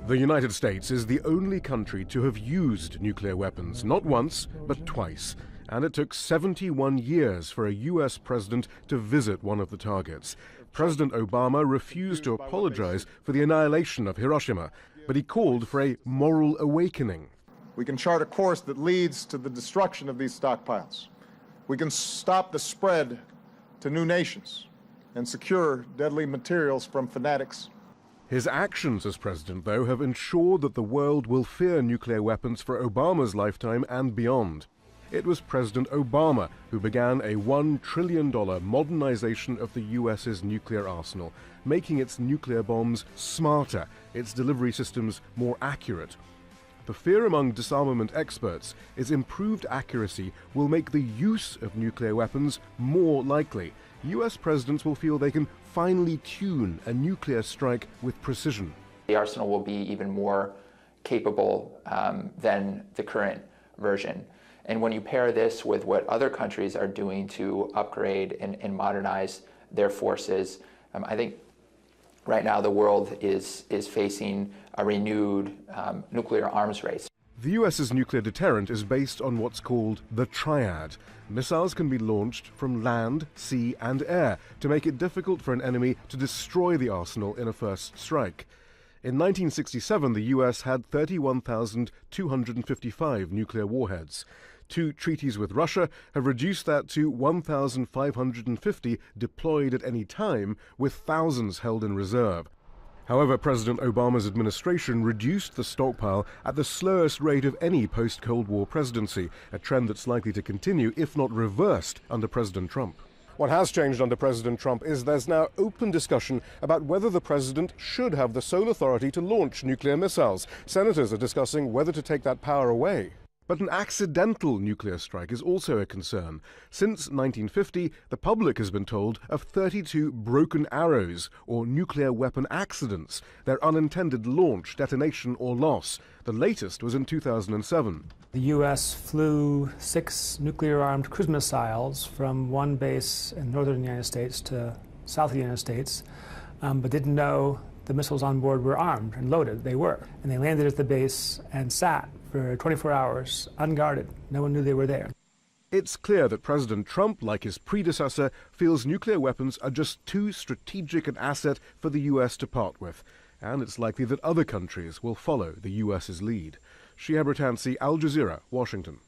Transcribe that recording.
The United States is the only country to have used nuclear weapons, not once, but twice. And it took 71 years for a US president to visit one of the targets. President Obama refused to apologize for the annihilation of Hiroshima, but he called for a moral awakening. We can chart a course that leads to the destruction of these stockpiles. We can stop the spread to new nations and secure deadly materials from fanatics. His actions as president, though, have ensured that the world will fear nuclear weapons for Obama's lifetime and beyond. It was President Obama who began a $1 trillion modernization of the US's nuclear arsenal, making its nuclear bombs smarter, its delivery systems more accurate. The fear among disarmament experts is improved accuracy will make the use of nuclear weapons more likely. US presidents will feel they can finally tune a nuclear strike with precision. The arsenal will be even more capable than the current version. And when you pair this with what other countries are doing to upgrade and modernize their forces, I think right now the world is facing a renewed nuclear arms race. The US's nuclear deterrent is based on what's called the triad. Missiles can be launched from land, sea, and air to make it difficult for an enemy to destroy the arsenal in a first strike. In 1967, the US had 31,255 nuclear warheads. Two treaties with Russia have reduced that to 1,550 deployed at any time, with thousands held in reserve. However, President Obama's administration reduced the stockpile at the slowest rate of any post-Cold War presidency, a trend that's likely to continue, if not reversed, under President Trump. What has changed under President Trump is there's now open discussion about whether the president should have the sole authority to launch nuclear missiles. Senators are discussing whether to take that power away. But an accidental nuclear strike is also a concern. Since 1950, the public has been told of 32 broken arrows, or nuclear weapon accidents, their unintended launch, detonation, or loss. The latest was in 2007. The U.S. flew 6 nuclear-armed cruise missiles from one base in northern United States to south of the United States, but didn't know the missiles on board were armed and loaded. They were. And they landed at the base and sat for 24 hours, unguarded. No one knew they were there. It's clear that President Trump, like his predecessor, feels nuclear weapons are just too strategic an asset for the U.S. to part with. And it's likely that other countries will follow the U.S.'s lead. Shihab Ratansi, Al Jazeera, Washington.